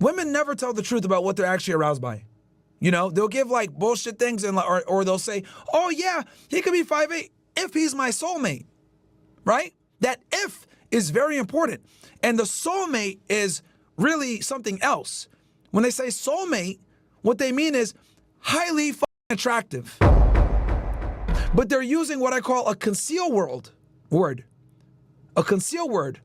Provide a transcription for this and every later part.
Women never tell the truth about what they're actually aroused by. You know, they'll give like bullshit things or they'll say, oh yeah, he could be 5'8" if he's my soulmate, right? That if is very important. And the soulmate is really something else. When they say soulmate, what they mean is highly fucking attractive. But they're using what I call a conceal word. A conceal word,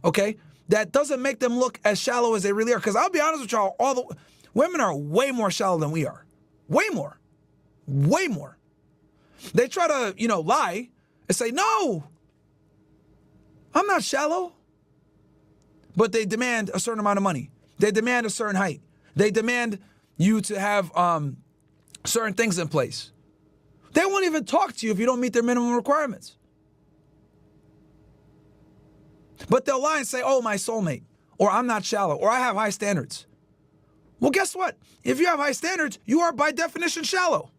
okay? That doesn't make them look as shallow as they really are. Because I'll be honest with y'all, all the women are way more shallow than we are. Way more. Way more. They try to, you know, lie and say, no, I'm not shallow. But they demand a certain amount of money. They demand a certain height. They demand you to have certain things in place. They won't even talk to you if you don't meet their minimum requirements. But they'll lie and say, oh, my soulmate, or I'm not shallow, or I have high standards. Well, guess what? If you have high standards, you are by definition shallow.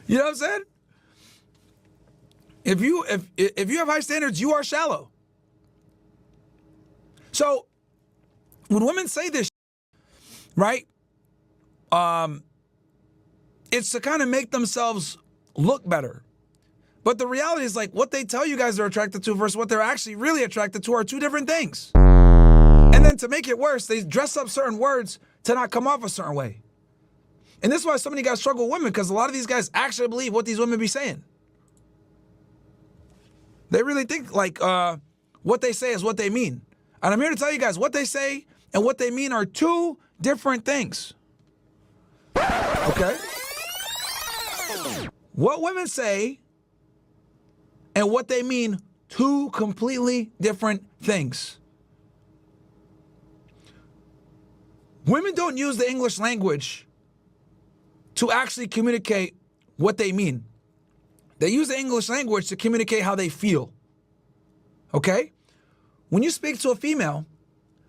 You know what I'm saying? If you have high standards, you are shallow. So when women say this, right? It's to kind of make themselves look better. But the reality is, like, what they tell you guys they're attracted to versus what they're actually really attracted to are two different things. And then to make it worse, they dress up certain words to not come off a certain way. And this is why so many guys struggle with women, because a lot of these guys actually believe what these women be saying. They really think like what they say is what they mean. And I'm here to tell you guys, what they say and what they mean are two different things. Okay? What women say and what they mean, two completely different things. Women don't use the English language to actually communicate what they mean. They use the English language to communicate how they feel. Okay? When you speak to a female,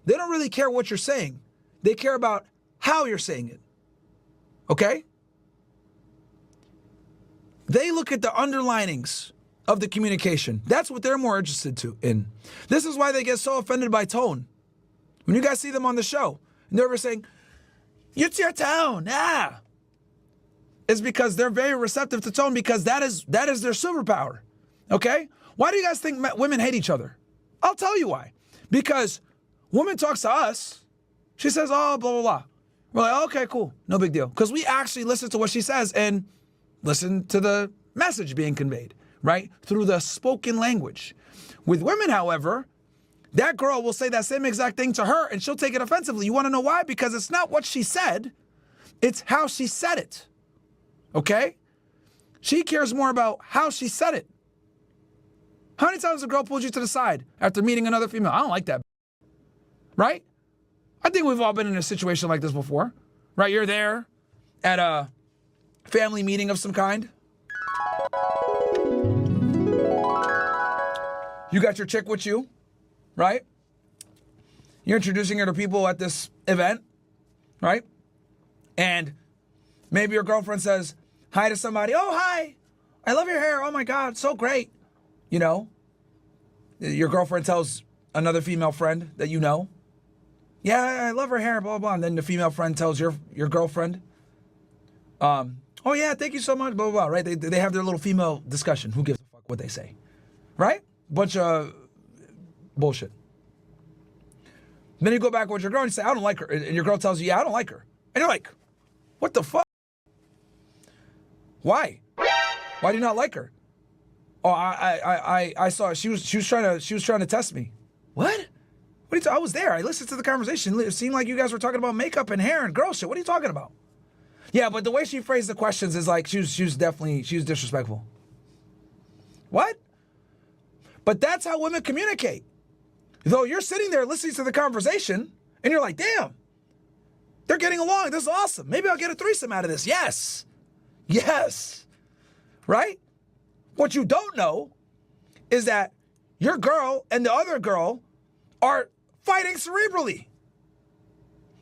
they don't really care what you're saying. They care about how you're saying it. Okay? They look at the underlinings of the communication. That's what they're more interested in. This is why they get so offended by tone. When you guys see them on the show, and they're ever saying, it's your tone, ah. It's because they're very receptive to tone, because that is their superpower. Okay? Why do you guys think women hate each other? I'll tell you why. Because woman talks to us, she says, oh, blah, blah, blah. We're like, okay, cool, no big deal. Because we actually listen to what she says and listen to the message being conveyed, right? Through the spoken language. With women, however, that girl will say that same exact thing to her and she'll take it offensively. You want to know why? Because it's not what she said, it's how she said it. Okay? She cares more about how she said it. How many times a girl pulls you to the side after meeting another female? I don't like that. Right? I think we've all been in a situation like this before. Right? You're there at a family meeting of some kind. You got your chick with you, right? You're introducing her to people at this event, right? And maybe your girlfriend says hi to somebody. Oh, hi. I love your hair. Oh, my God. So great. You know, your girlfriend tells another female friend that you know, yeah, I love her hair, blah, blah. And then the female friend tells your girlfriend, oh, yeah, thank you so much, blah, blah, blah, right? They have their little female discussion. Who gives a fuck what they say, right? Bunch of bullshit. Then you go back with your girl and you say, I don't like her. And your girl tells you, yeah, I don't like her. And you're like, what the fuck? Why? Why do you not like her? Oh, I saw she was trying to test me. What? What are you I was there. I listened to the conversation. It seemed like you guys were talking about makeup and hair and girl shit. What are you talking about? Yeah, but the way she phrased the questions is like she was disrespectful. What? But that's how women communicate. Though you're sitting there listening to the conversation and you're like, damn, they're getting along. This is awesome. Maybe I'll get a threesome out of this. Yes. Yes. Right? What you don't know is that your girl and the other girl are fighting cerebrally.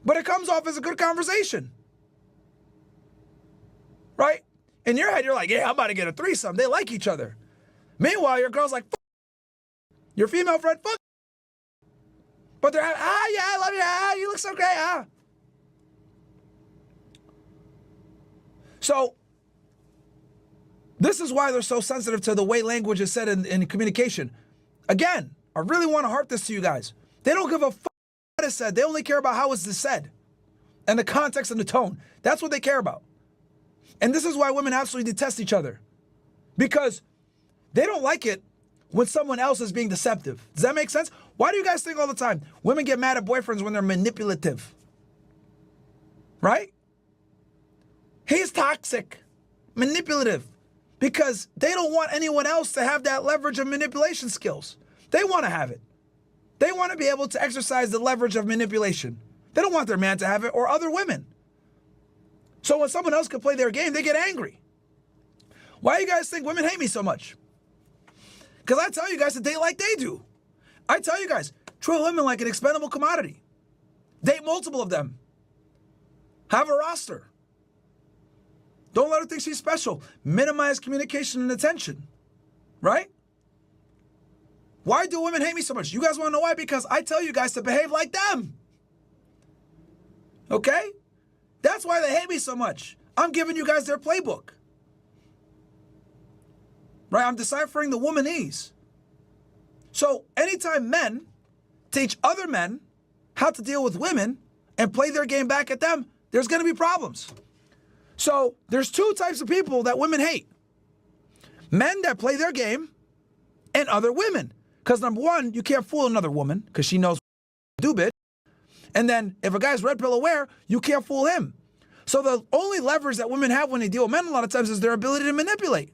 But it comes off as a good conversation. Right? In your head, you're like, yeah, I'm about to get a threesome. They like each other. Meanwhile, your girl's like, fuck. Your female friend, fuck. But they're, yeah, I love you. You look so great. So, this is why they're so sensitive to the way language is said in communication. Again, I really want to harp this to you guys. They don't give a fuck what is said. They only care about how it's said and the context and the tone. That's what they care about. And this is why women absolutely detest each other. Because they don't like it when someone else is being deceptive. Does that make sense? Why do you guys think all the time women get mad at boyfriends when they're manipulative? Right? He's toxic, manipulative, because they don't want anyone else to have that leverage of manipulation skills. They want to have it. They want to be able to exercise the leverage of manipulation. They don't want their man to have it or other women. So when someone else can play their game, they get angry. Why do you guys think women hate me so much? Because I tell you guys to date like they do. I tell you guys, treat women like an expendable commodity. Date multiple of them. Have a roster. Don't let her think she's special. Minimize communication and attention. Right? Why do women hate me so much? You guys want to know why? Because I tell you guys to behave like them. Okay? That's why they hate me so much. I'm giving you guys their playbook. Right? I'm deciphering the womanese. So anytime men teach other men how to deal with women and play their game back at them, there's going to be problems. So there's two types of people that women hate. Men that play their game and other women. Because number one, you can't fool another woman because she knows what to do, bitch. And then if a guy's red pill aware, you can't fool him. So the only leverage that women have when they deal with men a lot of times is their ability to manipulate.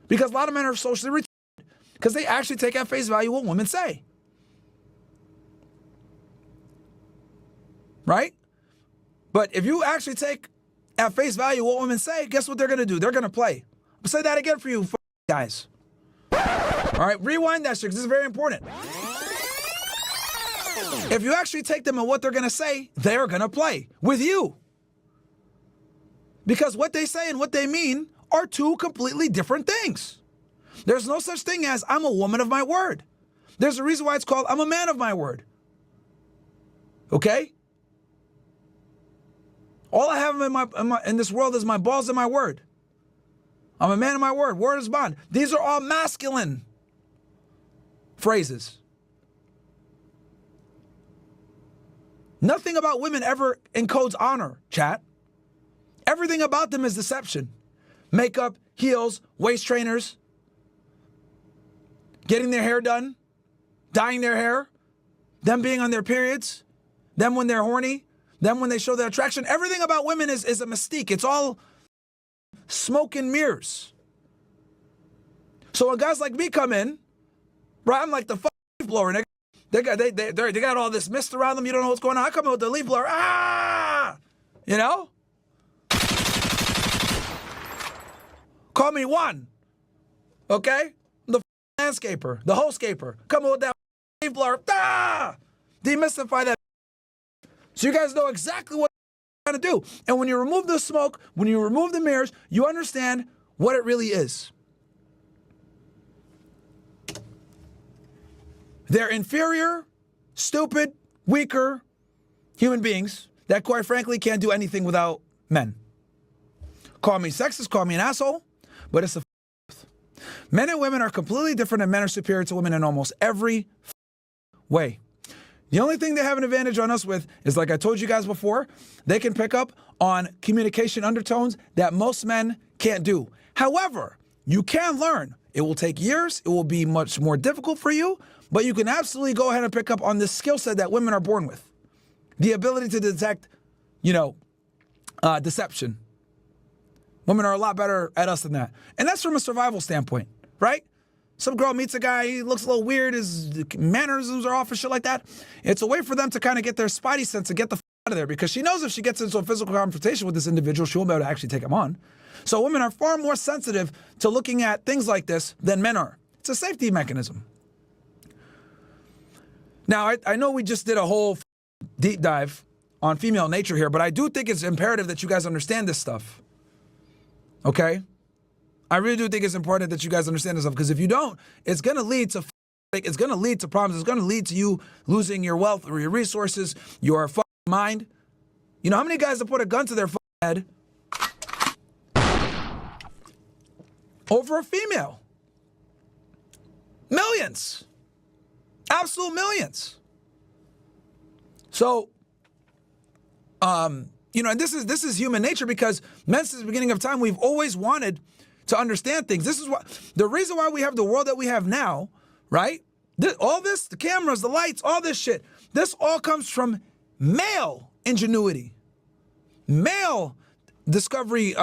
Because a lot of men are socially retarded because they actually take at face value what women say. Right? But if you actually take at face value what women say, guess what they're going to do? They're going to play. I'll say that again for you guys. All right, rewind that shit because this is very important. If you actually take them and what they're going to say, they're going to play with you. Because what they say and what they mean are two completely different things. There's no such thing as I'm a woman of my word. There's a reason why it's called I'm a man of my word. Okay? All I have in this world is my balls and my word. I'm a man of my word. Word is bond. These are all masculine phrases. Nothing about women ever encodes honor, chat. Everything about them is deception. Makeup, heels, waist trainers, getting their hair done, dyeing their hair, them being on their periods, them when they're horny, them when they show their attraction. Everything about women is a mystique. It's all smoke and mirrors. So when guys like me come in, right, I'm like the leaf blower. They got all this mist around them. You don't know what's going on. I come in with the leaf blower. Ah! You know? Call me one. Okay? The landscaper, the hostcaper. Come in with that leaf blower. Ah! Demystify that. So you guys know exactly what I'm trying to do. And when you remove the smoke, when you remove the mirrors, you understand what it really is. They're inferior, stupid, weaker human beings that quite frankly can't do anything without men. Call me sexist, call me an asshole, but it's the truth. Men and women are completely different and men are superior to women in almost every way. The only thing they have an advantage on us with is, like I told you guys before, they can pick up on communication undertones that most men can't do. However, you can learn. It will take years. It will be much more difficult for you, but you can absolutely go ahead and pick up on this skill set that women are born with. The ability to detect, deception. Women are a lot better at us than that. And that's from a survival standpoint, right? Some girl meets a guy, he looks a little weird, his mannerisms are off and shit like that. It's a way for them to kind of get their spidey sense and get the out of there because she knows if she gets into a physical confrontation with this individual, she won't be able to actually take him on. So women are far more sensitive to looking at things like this than men are. It's a safety mechanism. Now, I know we just did a whole deep dive on female nature here, but I do think it's imperative that you guys understand this stuff. Okay? I really do think it's important that you guys understand this stuff, because if you don't, it's going to lead to problems. It's going to lead to you losing your wealth or your resources, your mind. You know how many guys have put a gun to their head over a female? Millions. Absolute millions. So, you know, and this is human nature, because men, since the beginning of time, we've always wanted to understand things. This is what the reason why we have the world that we have now, right? All this, the cameras, the lights, all this shit, this all comes from male ingenuity, male discovery,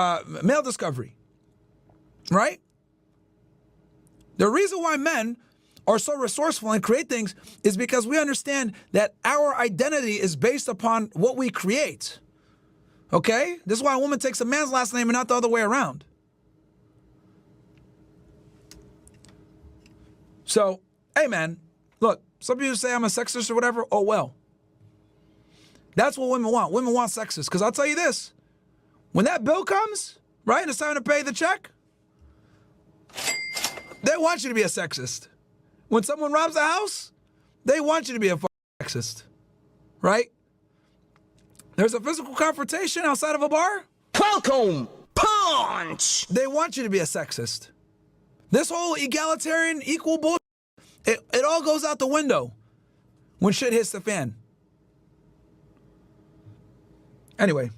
right? The reason why men are so resourceful and create things is because we understand that our identity is based upon what we create. Okay? This is why a woman takes a man's last name and not the other way around. So, hey man, look, some people say I'm a sexist or whatever. Oh well. That's what women want. Women want sexist. Because I'll tell you this, when that bill comes, right, and it's time to pay the check, they want you to be a sexist. When someone robs a house, they want you to be a sexist, right? There's a physical confrontation outside of a bar. Welcome, punch! They want you to be a sexist. This whole egalitarian, equal bullshit, it all goes out the window when shit hits the fan. Anyway,